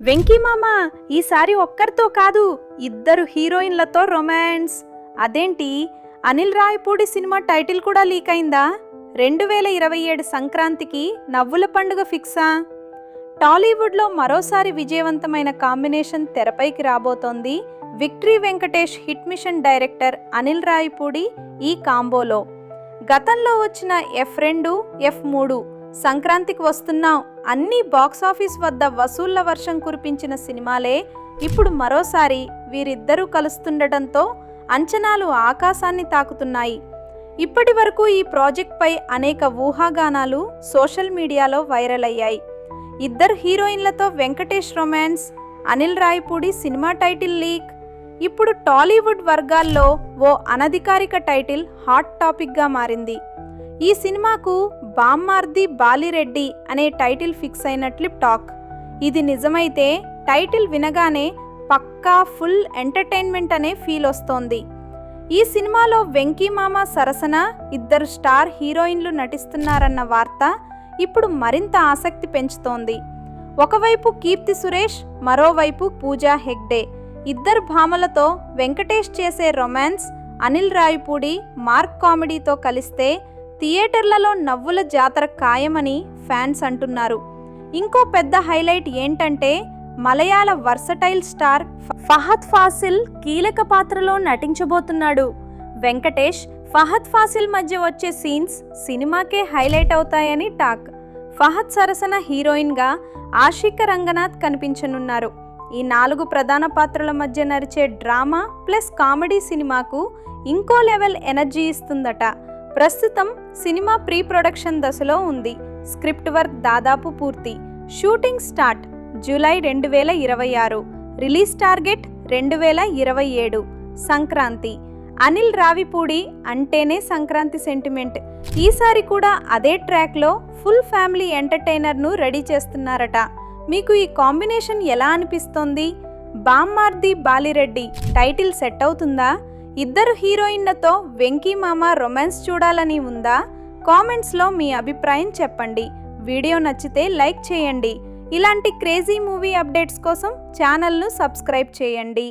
వెంకీ మామ ఈసారి ఒక్కరితో కాదు, ఇద్దరు హీరోయిన్లతో రొమాన్స్. అదేంటి, అనిల్ రావిపూడి సినిమా టైటిల్ కూడా లీక్ అయిందా? 2027 సంక్రాంతికి నవ్వుల పండుగ ఫిక్సా? టాలీవుడ్లో మరోసారి విజయవంతమైన కాంబినేషన్ తెరపైకి రాబోతోంది. Victory Venkatesh hit mission director Anil Ravipudi ఈ కాంబోలో. గతంలో వచ్చిన F2, F3 సంక్రాంతికి వస్తున్నాం అన్ని బాక్సాఫీస్ వద్ద వసూళ్ల వర్షం కురిపించిన సినిమాలే ఇప్పుడు మరోసారి వీరిద్దరూ కలుస్తుండటంతో అంచనాలు ఆకాశాన్ని తాకుతున్నాయి. ఇప్పటి వరకు ఈ ప్రాజెక్ట్పై అనేక ఊహాగానాలు సోషల్ మీడియాలో వైరల్ అయ్యాయి. ఇద్దరు హీరోయిన్లతో Venkatesh romance, Anil Ravipudi cinema title leak. ఇప్పుడు టాలీవుడ్ వర్గాల్లో ఓ అనధికారిక టైటిల్ హాట్ టాపిక్గా మారింది. ఈ సినిమాకు బామ్మార్ది బాలిరెడ్డి అనే టైటిల్ ఫిక్స్ అయినట్లు టాక్. ఇది నిజమైతే టైటిల్ వినగానే పక్కా ఫుల్ ఎంటర్టైన్మెంట్ అనే ఫీల్ వస్తోంది. ఈ సినిమాలో వెంకీ మామ సరసన ఇద్దరు స్టార్ హీరోయిన్లు నటిస్తున్నారన్న వార్త ఇప్పుడు మరింత ఆసక్తి పెంచుతోంది. ఒకవైపు కీర్తి సురేష్, మరోవైపు పూజా హెగ్డే. ఇద్దరు భామలతో వెంకటేష్ చేసే రొమాన్స్ అనిల్ రావిపూడి మార్క్ కామెడీతో కలిస్తే థియేటర్లలో నవ్వుల జాతర ఖాయమని ఫ్యాన్స్ అంటున్నారు. ఇంకో పెద్ద హైలైట్ ఏంటంటే మలయాళ వర్సటైల్ స్టార్ ఫహద్ ఫాసిల్ కీలక పాత్రలో నటించబోతున్నాడు. వెంకటేష్, ఫహద్ ఫాసిల్ మధ్య వచ్చే సీన్స్ సినిమాకే హైలైట్ అవుతాయని టాక్. ఫహద్ సరసన హీరోయిన్గా ఆషిక రంగనాథ్ కనిపించనున్నారు. ఈ 4 ప్రధాన పాత్రల మధ్య నడిచే డ్రామా ప్లస్ కామెడీ సినిమాకు ఇంకో లెవెల్ ఎనర్జీ ఇస్తుందట. ప్రస్తుతం సినిమా ప్రీ ప్రొడక్షన్ దశలో ఉంది. స్క్రిప్ట్ వర్క్ దాదాపు పూర్తి. Shooting start July 2026. Release target 2027 Sankranti. Anil Ravipudi అంటేనే సంక్రాంతి సెంటిమెంట్. ఈసారి కూడా అదే ట్రాక్లో ఫుల్ ఫ్యామిలీ ఎంటర్టైనర్ను రెడీ చేస్తున్నారట. మీకు ఈ కాంబినేషన్ ఎలా అనిపిస్తోంది? బామ్మార్ది బాలిరెడ్డి టైటిల్ సెట్ అవుతుందా? ఇద్దరు హీరోయిన్లతో వెంకీ మామ రొమాన్స్ చూడాలని ఉందా? కామెంట్స్లో మీ అభిప్రాయం చెప్పండి. వీడియో నచ్చితే లైక్ చేయండి. ఇలాంటి క్రేజీ మూవీ అప్డేట్స్ కోసం ఛానల్ను సబ్స్క్రైబ్ చేయండి.